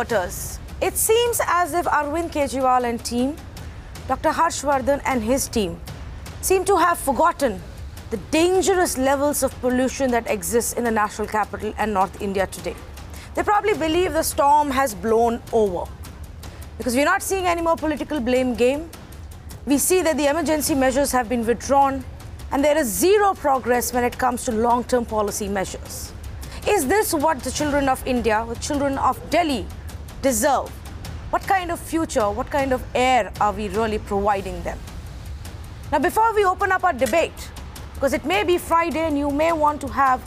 headquarters, it seems as if Arvind Kejriwal and team, Dr. Harshvardhan and his team, seem to have forgotten the dangerous levels of pollution that exists in the national capital and North India today. They probably believe the storm has blown over. Because we're not seeing any more political blame game. We see that the emergency measures have been withdrawn and there is zero progress when it comes to long-term policy measures. Is this what the children of India, the children of Delhi, deserve? What kind of future, what kind of air are we really providing them? Now, before we open up our debate, because it may be Friday and you may want to have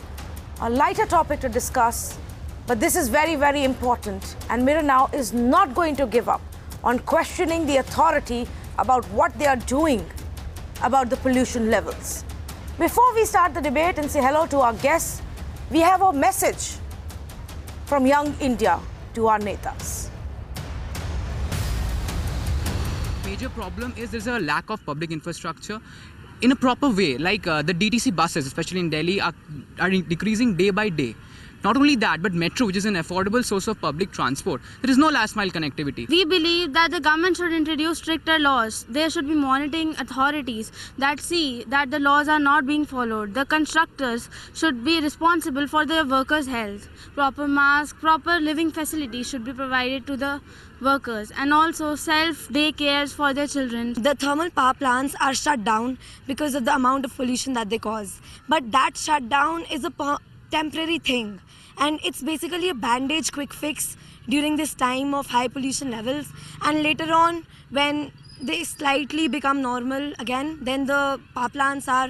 a lighter topic to discuss, but this is very, very important. And Mirror Now is not going to give up on questioning the authority about what they are doing about the pollution levels. Before we start the debate and say hello to our guests, we have a message from Young India to our netas. Major problem is there's a lack of public infrastructure in a proper way, like the DTC buses, especially in Delhi, are decreasing day by day. Not only that, but metro, which is an affordable source of public transport, there is no last mile connectivity. We believe that the government should introduce stricter laws. There should be monitoring authorities that see that the laws are not being followed. The constructors should be responsible for their workers' health. Proper masks, proper living facilities should be provided to the workers, and also self-day cares for their children. The thermal power plants are shut down because of the amount of pollution that they cause. But that shutdown is a temporary thing. And it's basically a bandage quick fix during this time of high pollution levels. And later on, when they slightly become normal again, then the power plants are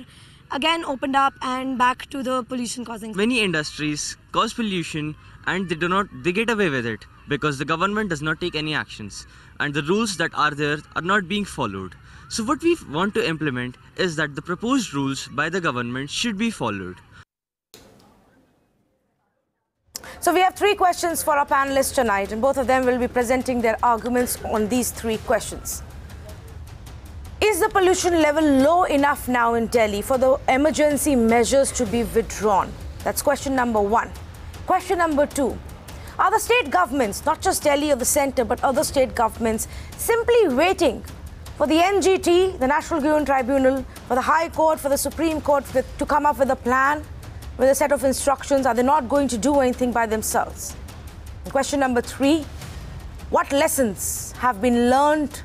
again opened up and back to the pollution causing. Many industries cause pollution and they get away with it because the government does not take any actions. And the rules that are there are not being followed. So what we want to implement is that the proposed rules by the government should be followed. So we have three questions for our panelists tonight, and both of them will be presenting their arguments on these three questions. Is the pollution level low enough now in Delhi for the emergency measures to be withdrawn? That's question number one. Question number two, are the state governments, not just Delhi or the centre, but other state governments, simply waiting for the NGT, the National Grievance Tribunal, for the High Court, for the Supreme Court to come up with a plan, with a set of instructions? Are they not going to do anything by themselves? And question number three, what lessons have been learned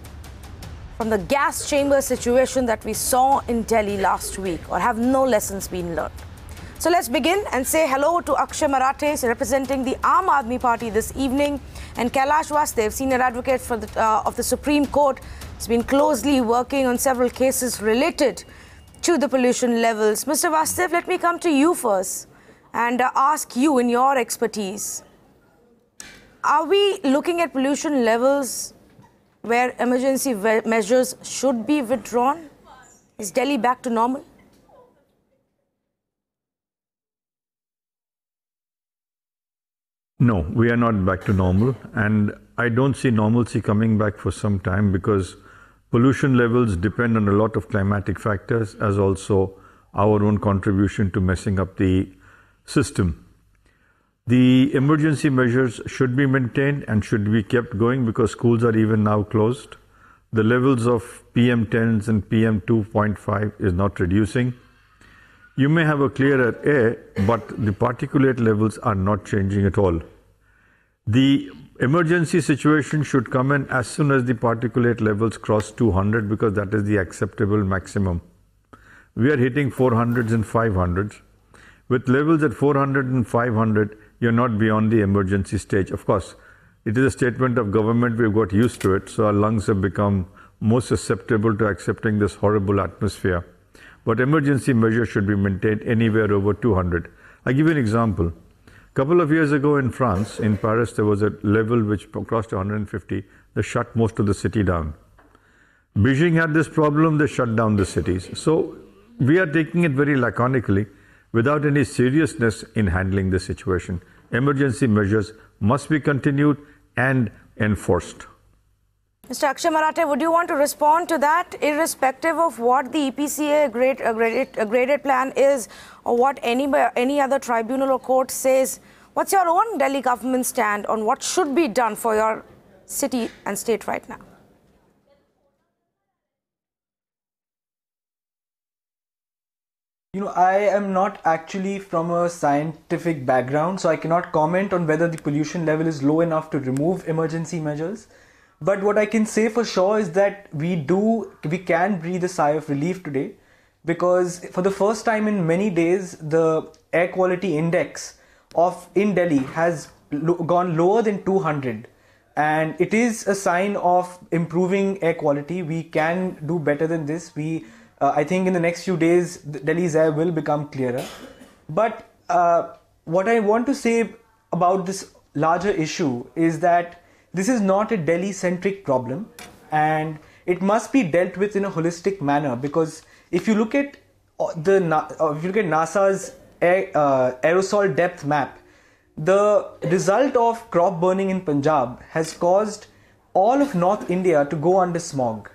from the gas chamber situation that we saw in Delhi last week, or have no lessons been learned? So let's begin and say hello to Akshay Marathe, representing the Aam Aadmi Party this evening, and Kailash Vasudev, senior advocate for of the Supreme Court, has been closely working on several cases related to the pollution levels. Mr. Vasudev, let me come to you first and ask you, in your expertise, are we looking at pollution levels where emergency measures should be withdrawn? Is Delhi back to normal? No, we are not back to normal, and I don't see normalcy coming back for some time because pollution levels depend on a lot of climatic factors, as also our own contribution to messing up the system. The emergency measures should be maintained and should be kept going because schools are even now closed. The levels of PM10s and PM2.5 is not reducing. You may have a clearer air, but the particulate levels are not changing at all. The emergency situation should come in as soon as the particulate levels cross 200 because that is the acceptable maximum. We are hitting 400s and 500s. With levels at 400 and 500, you're not beyond the emergency stage. Of course, it is a statement of government, we've got used to it, so our lungs have become more susceptible to accepting this horrible atmosphere. But emergency measures should be maintained anywhere over 200. I'll give you an example. A couple of years ago in France, in Paris, there was a level which crossed 150. They shut most of the city down. Beijing had this problem, they shut down the cities. So we are taking it very laconically without any seriousness in handling the situation. Emergency measures must be continued and enforced. Mr. Akshay Marathe, would you want to respond to that, irrespective of what the EPCA graded plan is or what any other tribunal or court says? What's your own Delhi government stand on what should be done for your city and state right now? I am not actually from a scientific background, so I cannot comment on whether the pollution level is low enough to remove emergency measures. But what I can say for sure is that we can breathe a sigh of relief today, because for the first time in many days, the air quality index in Delhi has gone lower than 200. And it is a sign of improving air quality. We can do better than this. I think in the next few days, Delhi's air will become clearer. But what I want to say about this larger issue is that this is not a Delhi-centric problem, and it must be dealt with in a holistic manner. Because if you look at NASA's aerosol depth map, the result of crop burning in Punjab has caused all of North India to go under smog.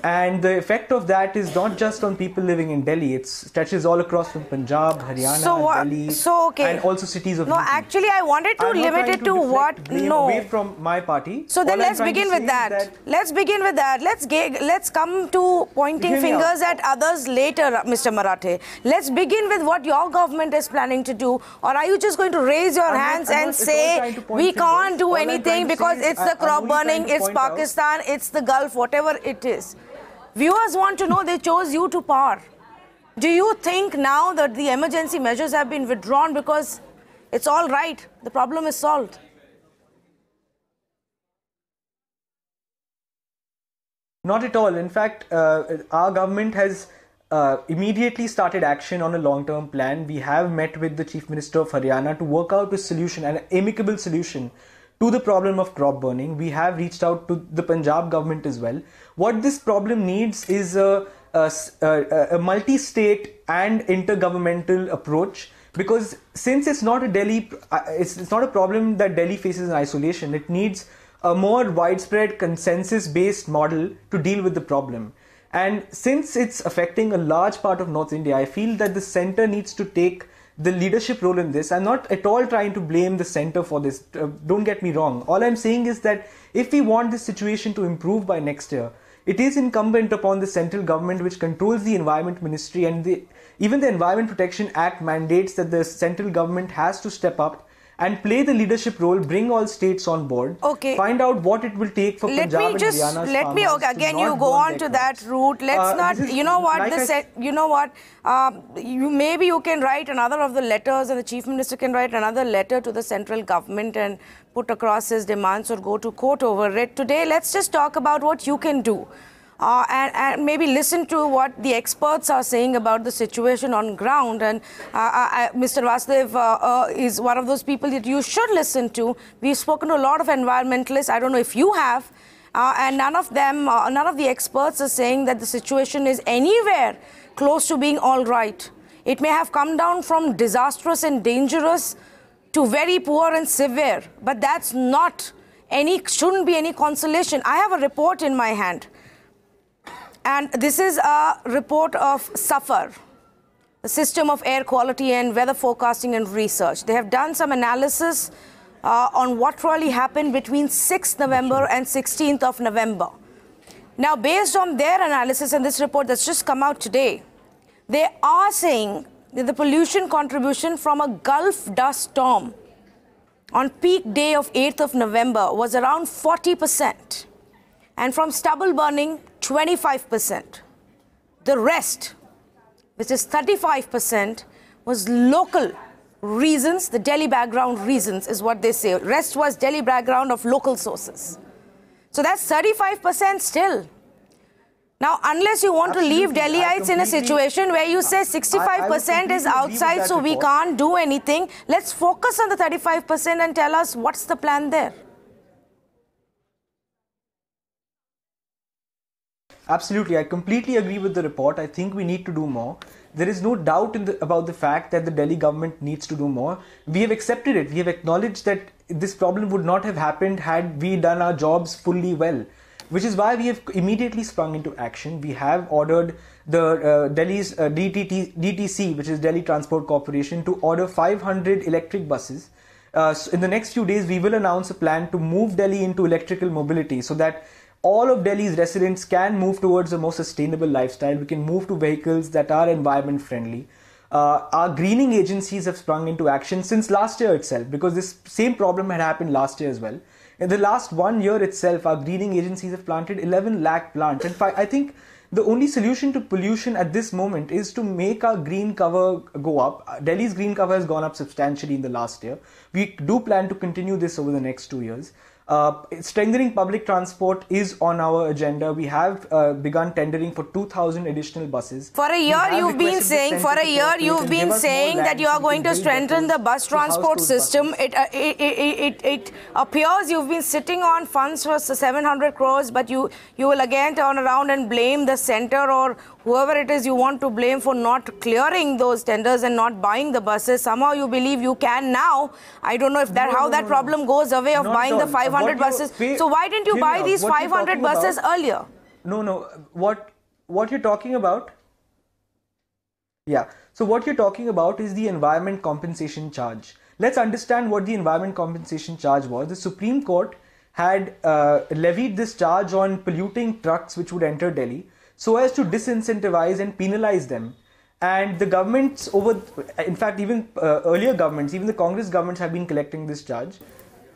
And the effect of that is not just on people living in Delhi. It stretches all across from Punjab, Haryana, Delhi, and also cities of No, UP. actually, I wanted to limit it to what. No. Away from my party. So then let's begin with that. Let's begin with that. Let's come to pointing fingers at others later, Mr. Marathe. Let's begin with what your government is planning to do. Or are you just going to raise your hands and say we can't do anything because it's the crop burning, it's Pakistan, it's the Gulf, whatever it is? Viewers want to know, they chose you to power. Do you think now that the emergency measures have been withdrawn because it's all right, the problem is solved? Not at all. In fact, our government has immediately started action on a long-term plan. We have met with the Chief Minister of Haryana to work out a solution, an amicable solution to the problem of crop burning. We have reached out to the Punjab government as well. What this problem needs is a multi-state and intergovernmental approach, because since it's not it's not a problem that Delhi faces in isolation. It needs a more widespread consensus-based model to deal with the problem. And since it's affecting a large part of North India, I feel that the center needs to take the leadership role in this. I'm not at all trying to blame the center for this. Don't get me wrong. All I'm saying is that if we want this situation to improve by next year, it is incumbent upon the central government, which controls the Environment Ministry, and even the Environment Protection Act mandates that the central government has to step up and play the leadership role, bring all states on board, find out what it will take for Punjab and Haryana's farmers again, you go on to that route. Let's not, you know what, maybe you can write another of the letters, and the Chief Minister can write another letter to the central government and put across his demands or go to court over it. Today, let's just talk about what you can do. And maybe listen to what the experts are saying about the situation on ground. And Mr. Vasudev is one of those people that you should listen to. We've spoken to a lot of environmentalists. I don't know if you have. And none of the experts are saying that the situation is anywhere close to being all right. It may have come down from disastrous and dangerous to very poor and severe. But that's shouldn't be any consolation. I have a report in my hand. And this is a report of SAFAR, the System of Air Quality and Weather Forecasting and Research. They have done some analysis on what really happened between 6th November and 16th of November. Now, based on their analysis and this report that's just come out today, they are saying that the pollution contribution from a Gulf dust storm on peak day of 8th of November was around 40%. And from stubble burning, 25%. The rest, which is 35%, was local reasons, the Delhi background reasons is what they say. Rest was Delhi background of local sources. So that's 35% still. Now, unless you want to leave Delhiites in a situation where you say 65% is outside, so we can't do anything, let's focus on the 35% and tell us what's the plan there. Absolutely, I completely agree with the report. I think we need to do more. There is no doubt about the fact that the Delhi government needs to do more. We have accepted it. We have acknowledged that this problem would not have happened had we done our jobs fully well, which is why we have immediately sprung into action. We have ordered the Delhi's DTC, which is Delhi Transport Corporation, to order 500 electric buses in the next few days, we will announce a plan to move Delhi into electrical mobility so that all of Delhi's residents can move towards a more sustainable lifestyle. We can move to vehicles that are environment friendly. Our greening agencies have sprung into action since last year itself, because this same problem had happened last year as well. In the last 1 year itself, our greening agencies have planted 11 lakh plants. And I think the only solution to pollution at this moment is to make our green cover go up. Delhi's green cover has gone up substantially in the last year. We do plan to continue this over the next 2 years. Strengthening public transport is on our agenda. We have begun tendering for 2,000 additional buses. For a year you've been saying, that you are going to strengthen the bus transport system. It appears you've been sitting on funds for 700 crores, but you will again turn around and blame the centre or whoever it is you want to blame for not clearing those tenders and not buying the buses. Somehow you believe you can now. I don't know if how that problem goes away of buying the 500 buses. So why didn't you buy these 500 buses earlier? No. What you're talking about? Yeah. So what you're talking about is the environment compensation charge. Let's understand what the environment compensation charge was. The Supreme Court had levied this charge on polluting trucks which would enter Delhi, so as to disincentivize and penalize them. And the governments in fact, even earlier governments, even the Congress governments have been collecting this charge.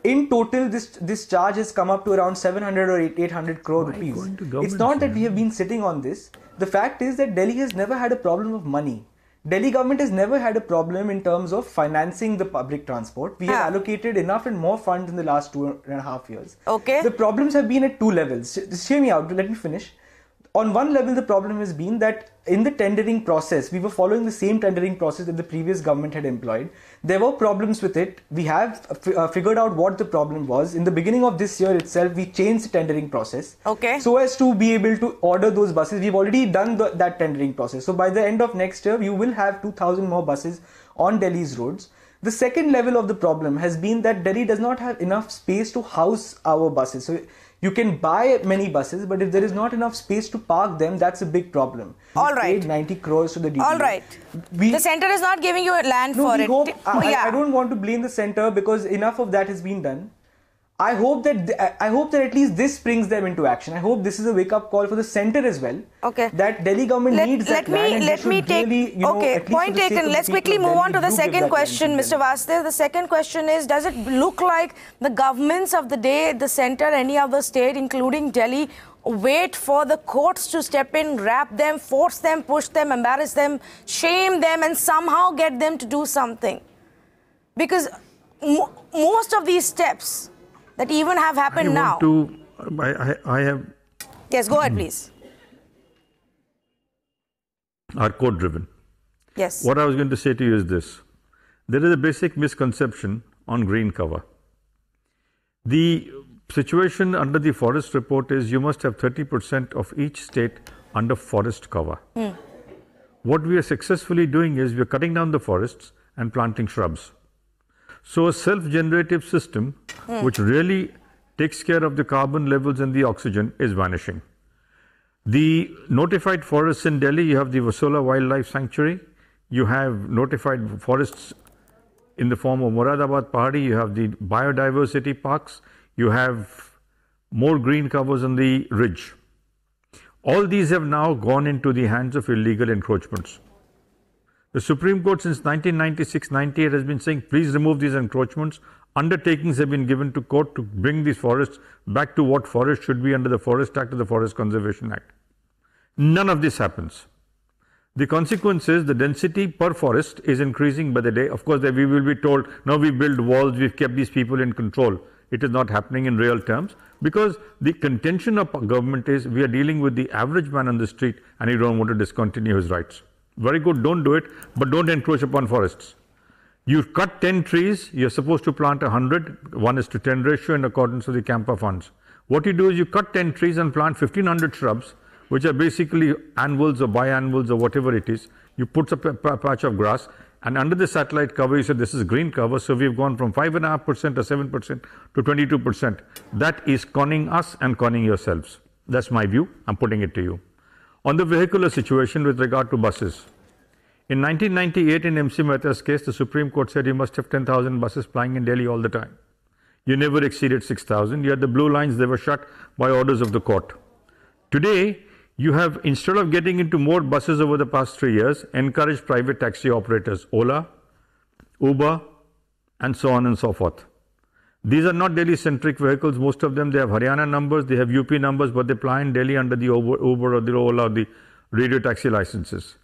In total, this charge has come up to around 700 or 800 crore rupees. It's not that we have been sitting on this. The fact is that Delhi has never had a problem of money. Delhi government has never had a problem in terms of financing the public transport. We have allocated enough and more funds in the last 2.5 years. Okay. The problems have been at two levels. Just hear me out. Let me finish. On one level, the problem has been that in the tendering process, we were following the same tendering process that the previous government had employed. There were problems with it. We have figured out what the problem was. In the beginning of this year itself, we changed the tendering process. Okay. So as to be able to order those buses. We've already done that tendering process. So by the end of next year, you will have 2,000 more buses on Delhi's roads. The second level of the problem has been that Delhi does not have enough space to house our buses. So you can buy many buses, but if there is not enough space to park them, that's a big problem. All right. Paid 90 crores to the DTO. All right. The centre is not giving you land for it. I don't want to blame the centre because enough of that has been done. I hope that at least this brings them into action. I hope this is a wake-up call for the centre as well. Okay. That Delhi government needs that land. Point taken. Let's quickly move on to the second question, Mr. Vasudev. The second question is, does it look like the governments of the day, the centre, any other state, including Delhi, wait for the courts to step in, wrap them, force them, push them, embarrass them, shame them, and somehow get them to do something? Because most of these steps that even have happened now. Yes, go ahead, please. Are code driven. Yes. What I was going to say to you is this. There is a basic misconception on green cover. The situation under the forest report is you must have 30% of each state under forest cover. What we are successfully doing is we are cutting down the forests and planting shrubs. So a self-generative system which really takes care of the carbon levels and the oxygen is vanishing. The notified forests in Delhi, you have the Vasola Wildlife Sanctuary, you have notified forests in the form of Moradabad Pahadi, you have the biodiversity parks, you have more green covers on the ridge. All these have now gone into the hands of illegal encroachments. The Supreme Court since 1996-98 has been saying, please remove these encroachments. Undertakings have been given to court to bring these forests back to what forest should be under the Forest Act or the Forest Conservation Act. None of this happens. The consequence is the density per forest is increasing by the day. Of course, we will be told, now we build walls, we've kept these people in control. It is not happening in real terms because the contention of government is we are dealing with the average man on the street and he don't want to discontinue his rights. Very good, don't do it, but don't encroach upon forests. You cut 10 trees, you're supposed to plant 100, 1:10 ratio in accordance with the Campa funds. What you do is you cut 10 trees and plant 1500 shrubs, which are basically annuals or biannuals or whatever it is. You put a patch of grass, and under the satellite cover, you said this is green cover, so we've gone from 5.5% or 7% to 22%. That is conning us and conning yourselves. That's my view, I'm putting it to you. On the vehicular situation with regard to buses, In 1998, in MC Mehta's case, the Supreme Court said you must have 10,000 buses plying in Delhi all the time. You never exceeded 6,000. You had the blue lines, they were shut by orders of the court. Today, you have, instead of getting into more buses over the past 3 years, encouraged private taxi operators, Ola, Uber, and so on and so forth. These are not Delhi-centric vehicles. Most of them, they have Haryana numbers, they have UP numbers, but they ply in Delhi under the Uber or the Ola or the radio taxi licenses.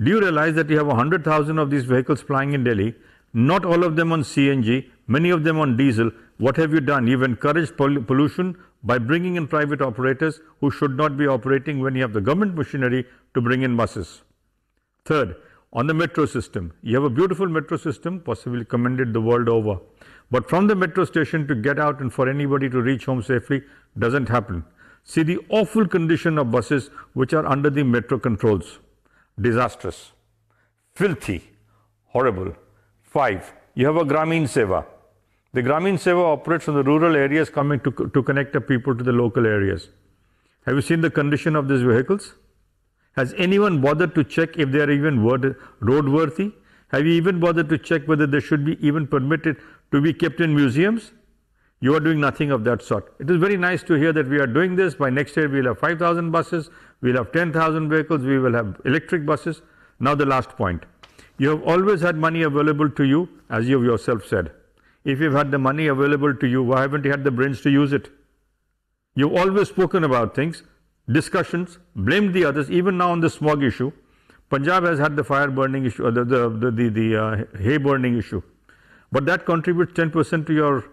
Do you realize that you have 100,000 of these vehicles flying in Delhi, not all of them on CNG, many of them on diesel? What have you done? You've encouraged pollution by bringing in private operators who should not be operating when you have the government machinery to bring in buses. Third, on the metro system, you have a beautiful metro system, possibly commended the world over. But from the metro station to get out and for anybody to reach home safely doesn't happen. See the awful condition of buses which are under the metro controls. Disastrous, filthy, horrible. 5, you have a Grameen Seva. The Grameen Seva operates from the rural areas coming to connect the people to the local areas. Have you seen the condition of these vehicles? Has anyone bothered to check if they are even roadworthy? Have you even bothered to check whether they should be even permitted to be kept in museums? You are doing nothing of that sort. It is very nice to hear that we are doing this. By next year, we will have 5,000 buses, we will have 10,000 vehicles, we will have electric buses. Now the last point. You have always had money available to you, as you have yourself said. If you've had the money available to you, why haven't you had the brains to use it? You've always spoken about things, discussions, blamed the others, even now on the smog issue. Punjab has had the fire burning issue, the hay burning issue. But that contributes 10% to your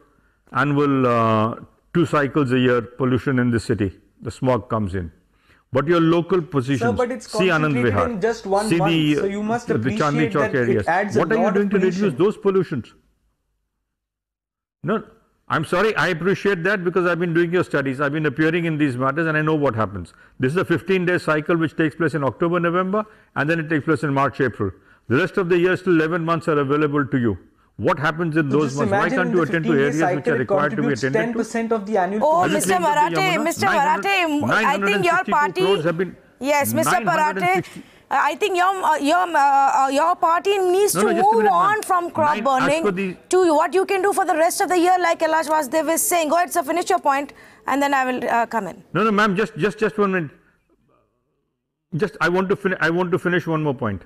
annual 2 cycles a year pollution in the city. The smog comes in. But your local positions, Sir, but it's see Anand Vihar, in just one see month, so you must the Chandni appreciate Chowk that areas. it adds What a are you lot doing of to reduce pollution. those pollutions? No, I'm sorry, I appreciate that because I've been doing your studies, I've been appearing in these matters and I know what happens. This is a 15-day cycle which takes place in October, November, and then it takes place in March, April. The rest of the year, still 11 months are available to you. What happens in those months? Why can't you attend to areas which are required to be attended to? 10% of the annual Oh, pollution. Mr. Marathe, I think your party... Yes, Mr. Parathe, I think your party needs to move on from crop burning to what you can do for the rest of the year, like Kailash Vasudev is saying. Go ahead, sir, finish your point, and then I will come in. No, ma'am, just 1 minute. I want to finish one more point.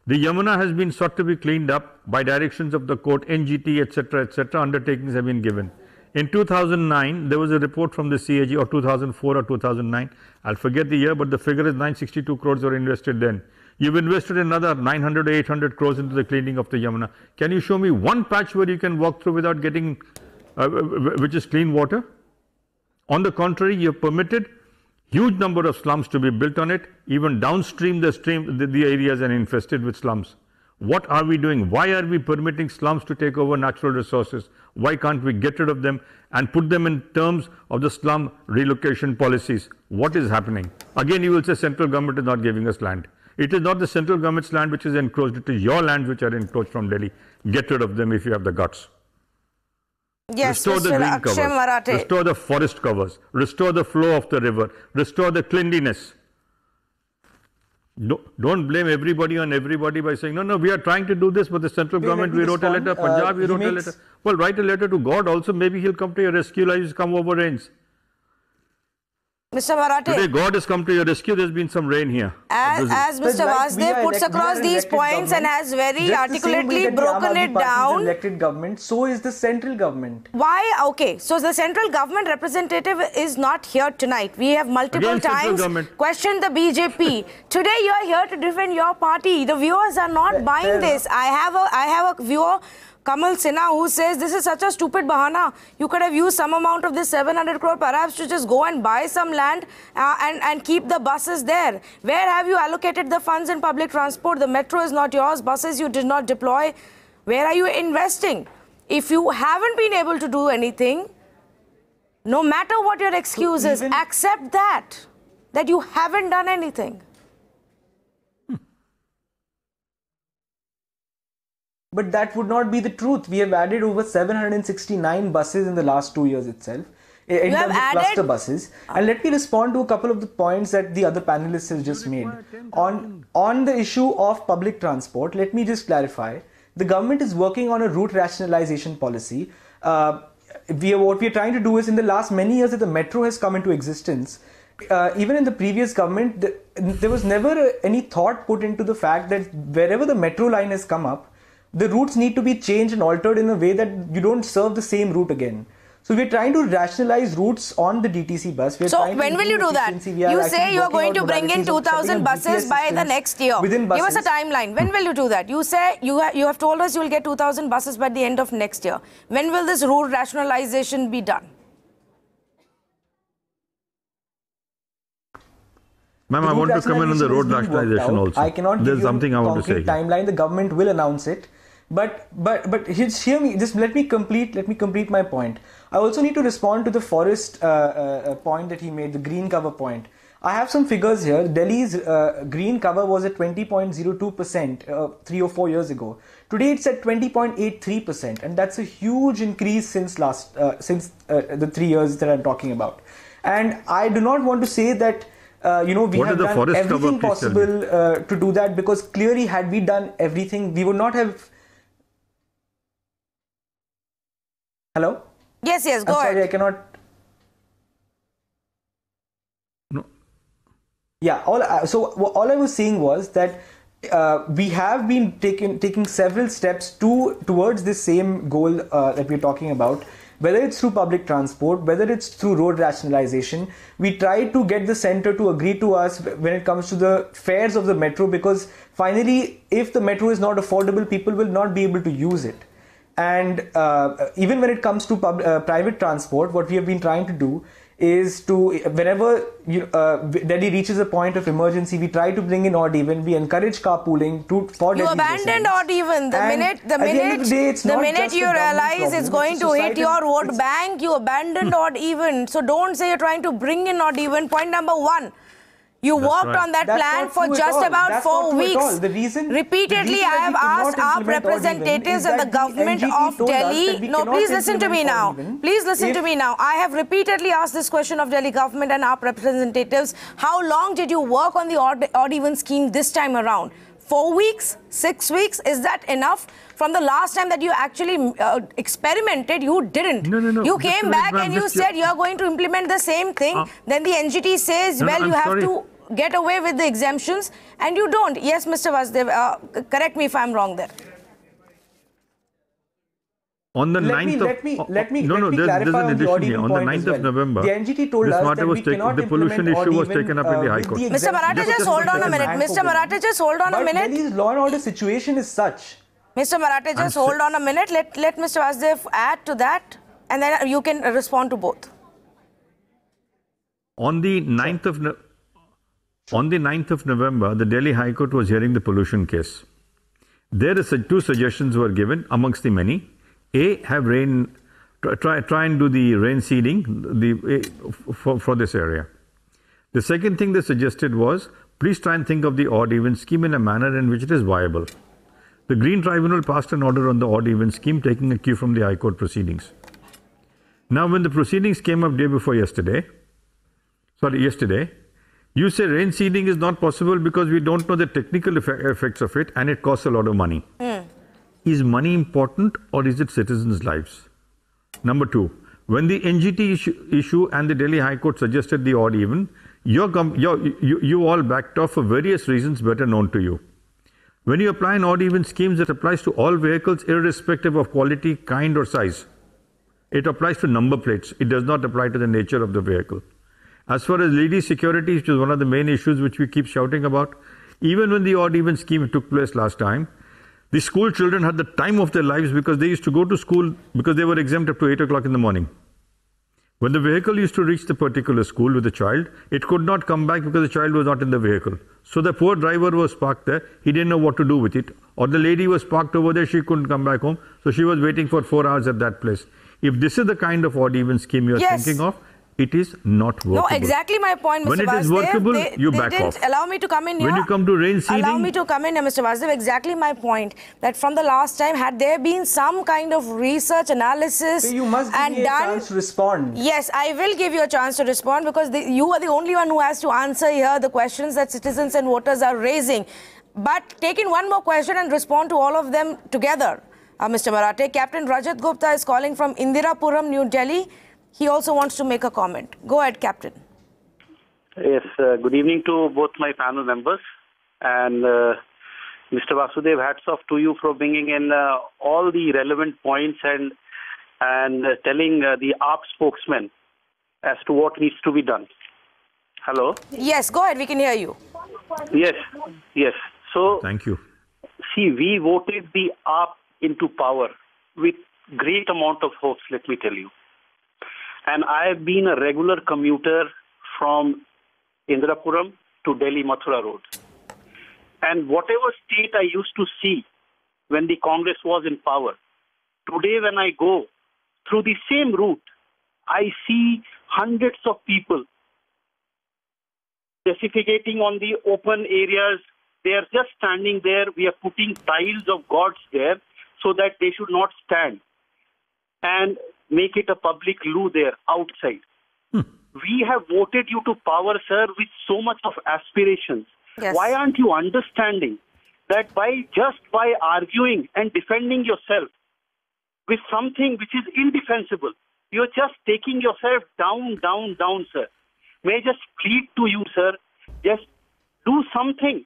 The Yamuna has been sought to be cleaned up by directions of the court, NGT, etc. Undertakings have been given. In 2009, there was a report from the CAG, or 2004 or 2009. I'll forget the year, but the figure is 962 crores were invested then. You've invested another 900 or 800 crores into the cleaning of the Yamuna. Can you show me one patch where you can walk through without getting, which is clean water? On the contrary, you have permitted huge number of slums to be built on it. Even downstream the areas are infested with slums. What are we doing? Why are we permitting slums to take over natural resources? Why can't we get rid of them and put them in terms of the slum relocation policies? What is happening? Again, you will say central government is not giving us land. It is not the central government's land which is encroached. It is your lands which are encroached from Delhi. Get rid of them if you have the guts. Yes, restore the green covers, Marathe. restore the forest covers, restore the flow of the river, restore the cleanliness. Don't blame everybody on everybody by saying, no, we are trying to do this, but the central government, we wrote a letter, Punjab, we wrote a letter. Well, write a letter to God also, maybe he'll come to your rescue like he's come over rains. Mr. Marathe. Today, God has come to your rescue, there's been some rain here. As Mr. Vasudev puts across these points and has very articulately broken it down. Elected government, so is the central government. Why? Okay, so the central government representative is not here tonight. We have multiple times questioned the BJP. Today you are here to defend your party. The viewers are not buying this. I have a viewer, Kamal Sinha, who says this is such a stupid bahana. You could have used some amount of this 700 crore perhaps to just go and buy some land and keep the buses there. Where have you allocated the funds in public transport? The metro is not yours. Buses you did not deploy. Where are you investing? If you haven't been able to do anything, no matter what your excuse is, accept that you haven't done anything. But that would not be the truth. We have added over 769 buses in the last 2 years itself. in have terms of added- cluster buses. And let me respond to a couple of the points that the other panelists have just made. On the issue of public transport, let me just clarify. The government is working on a route rationalization policy. What we are trying to do is, in the last many years that the metro has come into existence, even in the previous government, there was never any thought put into the fact that wherever the metro line has come up, the routes need to be changed and altered in a way that you don't serve the same route again. So we're trying to rationalize routes on the DTC bus. So when will you do that? You say you are going to bring in 2,000 buses by the next year. Give us a timeline. When will you do that? You say you have told us you will get 2,000 buses by the end of next year. When will this route rationalization be done? Ma'am, I want to come in on the road rationalization also. I cannot There's give something you I a want to say concrete here. timeline. The government will announce it. But just hear me. Just let me complete my point. I also need to respond to the forest point that he made, the green cover point. I have some figures here. Delhi's green cover was at 20.02% 3 or 4 years ago. Today it's at 20.83%, and that's a huge increase since the 3 years that I'm talking about. And I do not want to say that we What have is the done forest cover, everything please tell me? possible to do that, because clearly had we done everything, we would not have. Hello? Yes, go I'm sorry, ahead. I cannot. No. Yeah, all I was saying was that we have been taking several steps towards this same goal that we're talking about. Whether it's through public transport, whether it's through road rationalization, we try to get the center to agree to us when it comes to the fares of the metro, because finally, if the metro is not affordable, people will not be able to use it. And even when it comes to private transport, what we have been trying to do is to, whenever Delhi reaches a point of emergency, we try to bring in odd even. We encourage carpooling for You Delhi's abandoned residents. odd even. The And minute at the end of the day, it's not just you a government realize it's problem, going it's a to hit societal- your vote it's- bank, you abandoned odd even. So don't say you're trying to bring in odd even. Point number one. You worked right. on that That's plan not for true at just all. about That's 4 not true at all. weeks. The reason Repeatedly, I that have we could not asked our implement odd even representatives is and the that government NGT of told us that Delhi. we No, cannot please listen to me implement now. odd even Please listen if- to me now. I have repeatedly asked this question of Delhi government and our representatives. How long did you work on the odd even scheme this time around? 4 weeks? 6 weeks? Is that enough? From the last time that you actually experimented, you didn't. No. You Just came a minute, back ma'am, and you just said you're going to implement the same thing. Then the NGT says, No, well, I'm you have sorry. to get away with the exemptions, and you don't. Yes, Mr. Vasudev, correct me if I'm wrong there. On the Let me 9th of... let me there's clarify an on the addition odd here. even On the point 9th as of well. November, The NGT told this us matter that was we cannot the pollution implement issue odd was even, taken up in the High with Court. the Mr. Maratha, exemption just hold on a minute. and Mr. for Maratha, women. just hold on a But minute. Delhi's law and order situation is such. Mr. Maratha, just hold on a minute. Let Mr. Vasudev add to that, and then you can respond to both. On the 9th of November, the Delhi High Court was hearing the pollution case. There, two suggestions were given amongst the many. A, have rain, try and do the rain seeding for this area. The second thing they suggested was, please try and think of the odd even scheme in a manner in which it is viable. The Green Tribunal passed an order on the odd even scheme, taking a cue from the High Court proceedings. Now, when the proceedings came up yesterday, you say rain seeding is not possible because we don't know the technical effects of it and it costs a lot of money. Is money important or is it citizens' lives? Number two, when the NGT issue and the Delhi High Court suggested the odd even, you all backed off for various reasons better known to you. When you apply an odd even scheme, it applies to all vehicles irrespective of quality, kind or size. It applies to number plates. It does not apply to the nature of the vehicle. As far as lady security, which is one of the main issues which we keep shouting about, even when the odd even scheme took place last time, the school children had the time of their lives because they used to go to school because they were exempt up to 8 o'clock in the morning. When the vehicle used to reach the particular school with the child, it could not come back because the child was not in the vehicle. So the poor driver was parked there. He didn't know what to do with it. Or the lady was parked over there. She couldn't come back home. So she was waiting for 4 hours at that place. If this is the kind of odd even scheme you're thinking of, it is not workable. No, exactly my point, Mr. When it is Vasudev, workable, you they back didn't off. allow me to come in here. When you come to rain seeding... Allow me to come in here, Mr. Vasudev. Exactly my point. That from the last time, had there been some kind of research, analysis... So you must give me a chance to respond. Yes, I will give you a chance to respond because you are the only one who has to answer here the questions that citizens and voters are raising. But take in one more question and respond to all of them together, Mr. Marathe. Captain Rajat Gupta is calling from Indirapuram, New Delhi. He also wants to make a comment. Go ahead, Captain. Yes, good evening to both my panel members. And Mr. Vasudev, hats off to you for bringing in all the relevant points and telling the AAP spokesman as to what needs to be done. Hello? Yes, go ahead. We can hear you. Yes, yes. So, thank you. See, we voted the AAP into power with great amount of hopes, let me tell you. And I have been a regular commuter from Indirapuram to Delhi Mathura Road. And whatever state I used to see when the Congress was in power, today when I go through the same route, I see hundreds of people defecating on the open areas. They are just standing there. We are putting tiles of gods there so that they should not stand and make it a public loo there outside. We have voted you to power, sir, with so much of aspirations. Yes. Why aren't you understanding that by arguing and defending yourself with something which is indefensible, you're just taking yourself down, down, down, sir. May I just plead to you, sir, just do something.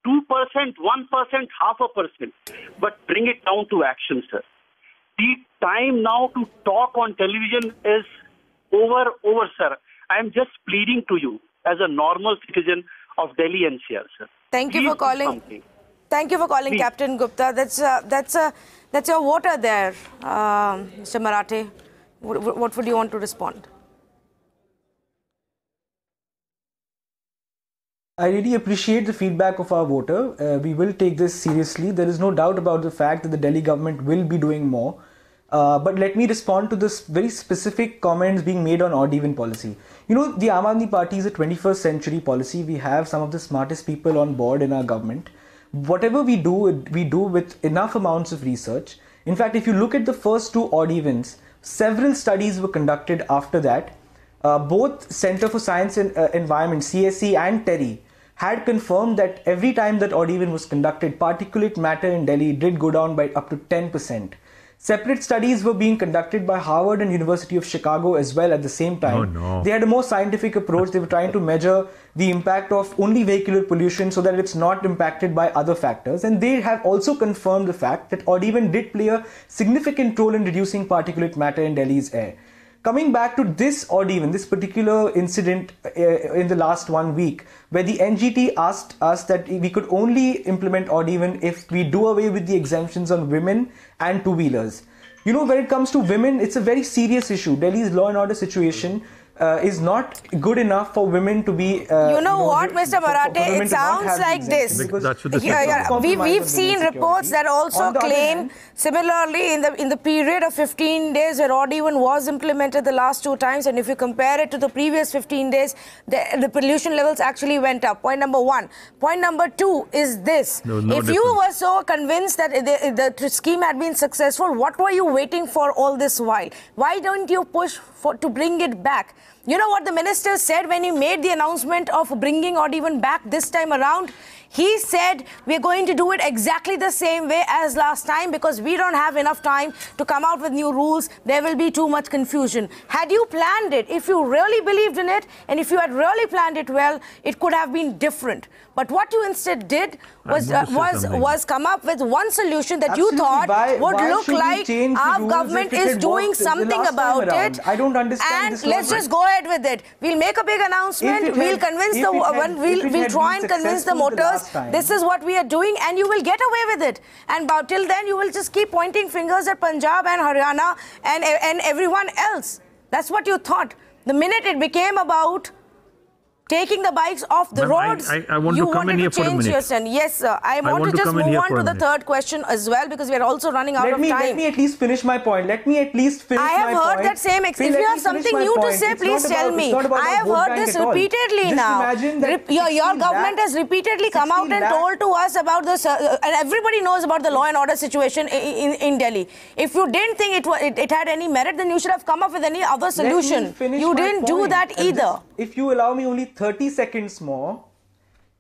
2%, 1%, 0.5%, but bring it down to action, sir. The time now to talk on television is over, sir. I am just pleading to you as a normal citizen of Delhi NCR, sir. Thank you for calling. Thank you for calling, Please. Captain Gupta. That's your voter there, Mr. Marathe. What would you want to respond? I really appreciate the feedback of our voter. We will take this seriously. There is no doubt about the fact that the Delhi government will be doing more. But let me respond to this very specific comments being made on odd-even policy. You know, the Aam Aadmi Party is a 21st century policy. We have some of the smartest people on board in our government. Whatever we do with enough amounts of research. In fact, if you look at the first two odd-evens, several studies were conducted after that. Both Center for Science and Environment, CSE and TERI, had confirmed that every time that odd-even was conducted, particulate matter in Delhi did go down by up to 10%. Separate studies were being conducted by Harvard and University of Chicago as well at the same time. Oh, no. They had a more scientific approach. They were trying to measure the impact of only vehicular pollution so that it's not impacted by other factors. And they have also confirmed the fact that odd-even did play a significant role in reducing particulate matter in Delhi's air. Coming back to this odd-even, this particular incident in the last 1 week, where the NGT asked us that we could only implement odd-even if we do away with the exemptions on women and two-wheelers. You know, when it comes to women, it's a very serious issue. Delhi's law and order situation is not good enough for women to be... you know what, Mr. Marathe, it sounds like this. We've seen reports that also claim, similarly, in the period of 15 days where odd-even was implemented the last 2 times, and if you compare it to the previous 15 days, the pollution levels actually went up. Point number 1. Point number 2 is this. If you were so convinced that the scheme had been successful, what were you waiting for all this while? Why don't you push to bring it back? You know what the minister said when he made the announcement of bringing odd-even back this time around? He said, we're going to do it exactly the same way as last time because we don't have enough time to come out with new rules. There will be too much confusion. Had you planned it, if you really believed in it, and if you had really planned it well, it could have been different. But what you instead did was come up with one solution that you thought would look like our government is doing something about it. I don't understand and this let's just go ahead with it. We'll make a big announcement. We'll convince we'll try and convince the motors. This is what we are doing, and you will get away with it. And till then, you will just keep pointing fingers at Punjab and Haryana and everyone else. That's what you thought. The minute it became about taking the bikes off the roads. I want to come in here for a minute. Yes, sir. I want to just move on to the third question as well, because we are also running out of time. Let me at least finish my point. I have heard that same. If you have something new to say, please tell me. I have heard this repeatedly now. Your government has repeatedly come out and told to us about this, and everybody knows about the law and order situation in Delhi. If you didn't think it had any merit, then you should have come up with any other solution. You didn't do that either. If you allow me only 30 seconds more.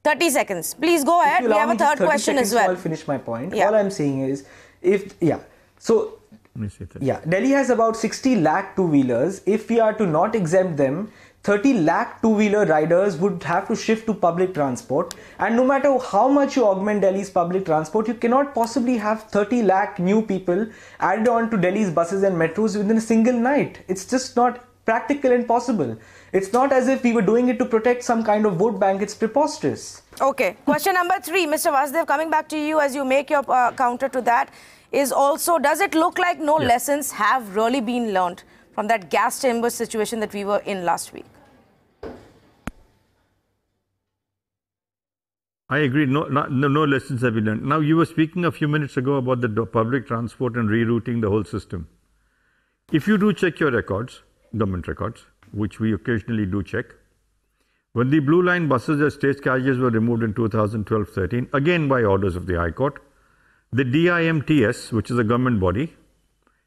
30 seconds. Please go ahead. We have a third question as well. I'll finish my point. Yeah. All I'm saying is, Delhi has about 60 lakh two-wheelers. If we are to not exempt them, 30 lakh two-wheeler riders would have to shift to public transport. And no matter how much you augment Delhi's public transport, you cannot possibly have 30 lakh new people added on to Delhi's buses and metros within a single night. It's just not practical and possible. It's not as if we were doing it to protect some kind of vote bank. It's preposterous. Okay. Question number 3, Mr. Vasudev, coming back to you as you make your counter to that, is also, does it look like no lessons have really been learned from that gas chamber situation that we were in last week? I agree. No lessons have been learned. Now, you were speaking a few minutes ago about the public transport and rerouting the whole system. If you do check your records, government records, which we occasionally do check, when the Blue Line buses as stage carriages were removed in 2012-13, again by orders of the High Court, the DIMTS, which is a government body,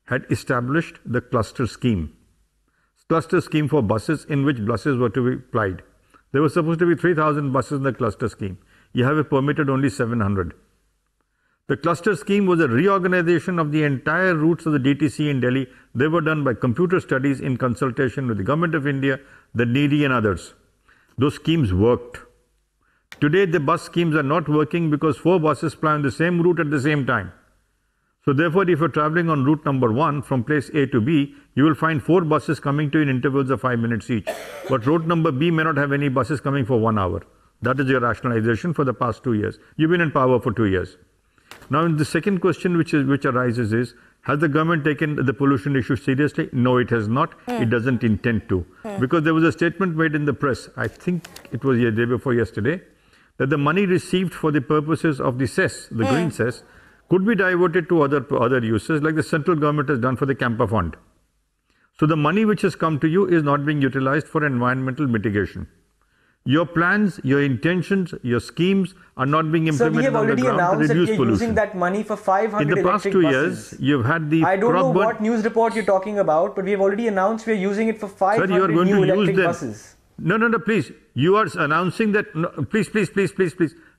had established the cluster scheme for buses in which buses were to be plied. There were supposed to be 3,000 buses in the cluster scheme. You have permitted only 700. The cluster scheme was a reorganization of the entire routes of the DTC in Delhi. They were done by computer studies in consultation with the Government of India, the needy and others. Those schemes worked. Today, the bus schemes are not working because 4 buses ply on the same route at the same time. So therefore, if you're traveling on route number 1 from place A to B, you will find 4 buses coming to you in intervals of 5 minutes each. But route number B may not have any buses coming for 1 hour. That is your rationalization for the past 2 years. You've been in power for 2 years. Now, the second question which arises is, has the government taken the pollution issue seriously? No, it has not. It doesn't intend to. Because there was a statement made in the press, I think it was the day before yesterday, that the money received for the purposes of the cess, the green cess, could be diverted to other uses, like the central government has done for the Camper Fund. So the money which has come to you is not being utilized for environmental mitigation. Your plans, your intentions, your schemes are not being implemented on the ground to reduce pollution. You're using that money for 500 electric buses. In the past 2 years, you've had the I don't know what news report you're talking about, but we have already announced we're using it for 500 new electric buses. No, please. You are announcing that. No, please.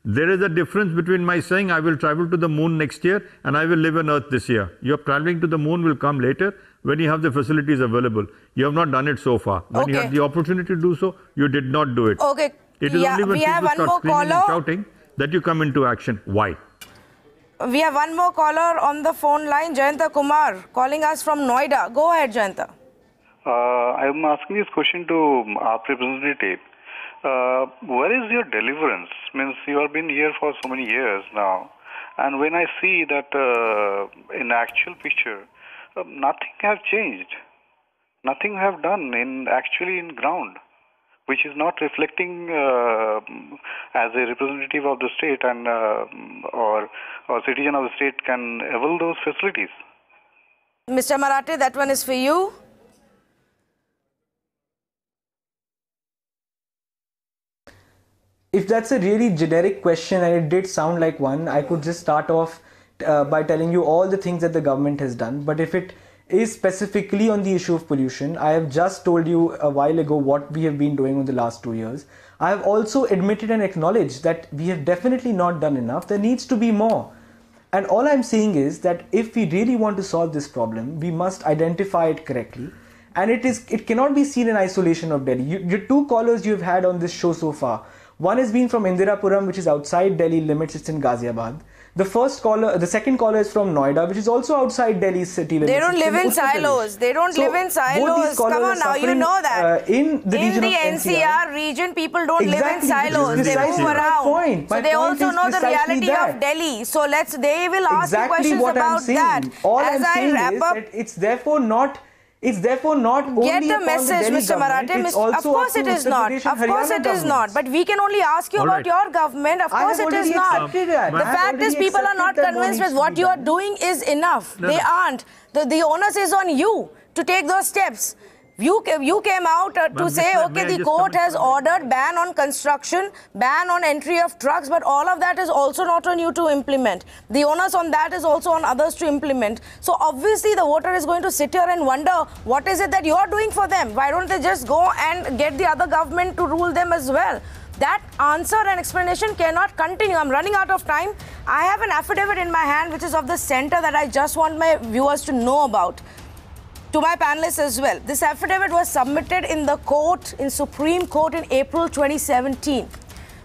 There is a difference between my saying I will travel to the moon next year and I will live on Earth this year. Your traveling to the moon will come later when you have the facilities available. You have not done it so far. When you had the opportunity to do so, you did not do it. Okay. It is only when people start screaming and shouting that you come into action. Why? We have one more caller on the phone line, Jayanta Kumar, calling us from Noida. Go ahead, Jayanta. I am asking this question to our representative. Where is your deliverance? Means you have been here for so many years now, and when I see that in actual picture, nothing have changed, nothing have done actually in ground, which is not reflecting as a representative of the state and or citizen of the state can avail those facilities. Mr. Marathi, that one is for you. If that's a really generic question and it did sound like one, I could just start off by telling you all the things that the government has done. But if it is specifically on the issue of pollution, I have just told you a while ago what we have been doing in the last 2 years. I have also admitted and acknowledged that we have definitely not done enough. There needs to be more. And all I'm saying is that if we really want to solve this problem, we must identify it correctly. And it cannot be seen in isolation of Delhi. Your 2 callers you have had on this show so far, one has been from Indirapuram, which is outside Delhi limits, it's in Ghaziabad. The second caller is from Noida, which is also outside Delhi's city limits. They don't live in silos. They don't live in silos. Come on now, you know that. In the NCR region, people don't live in silos. They move around. So they also know the reality of Delhi. So they will ask you questions about that. All I'm saying is that it's therefore not It's therefore not only Get the upon message, the Delhi Mr. Marathe. government, it's Of also course up it to is Uttar not. Pradesh Of and course Haryana it is not. governments. But we can only ask you All about right. your government. Of I course have it is already not. accepted that. The I have fact is already people are not accepted that more convinced needs with to what be you are done. doing is enough. No, They no. aren't. The onus is on you to take those steps. You came out to Ma'am, say, may I okay, the just court comment has for a minute? ordered ban on construction, ban on entry of trucks, but all of that is also not on you to implement. The onus on that is also on others to implement. So obviously the voter is going to sit here and wonder, what is it that you're doing for them? Why don't they just go and get the other government to rule them as well? That answer and explanation cannot continue. I'm running out of time. I have an affidavit in my hand which is of the center that I just want my viewers to know about. To my panelists as well. This affidavit was submitted in the court, in Supreme Court in April 2017.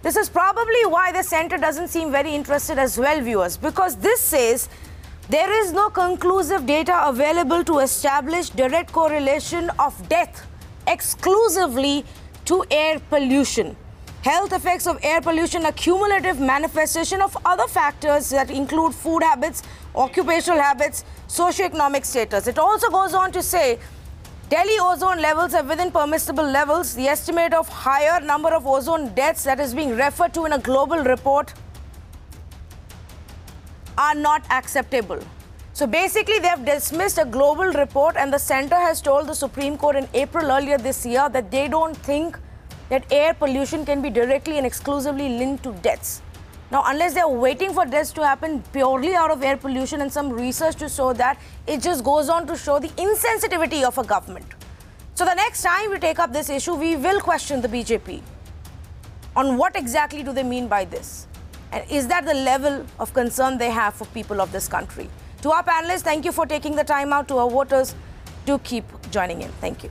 This is probably why the center doesn't seem very interested as well, viewers, because this says there is no conclusive data available to establish direct correlation of death exclusively to air pollution. Health effects of air pollution are cumulative manifestation of other factors that include food habits, occupational habits, socioeconomic status. It also goes on to say Delhi ozone levels are within permissible levels. The estimate of higher number of ozone deaths that is being referred to in a global report are not acceptable. So basically they have dismissed a global report, and the center has told the Supreme Court in April earlier this year that they don't think that air pollution can be directly and exclusively linked to deaths. Now, unless they are waiting for deaths to happen purely out of air pollution and some research to show that, it just goes on to show the insensitivity of a government. So the next time we take up this issue, we will question the BJP on what exactly do they mean by this. And is that the level of concern they have for people of this country? To our panelists, thank you for taking the time out. To our voters, do keep joining in. Thank you.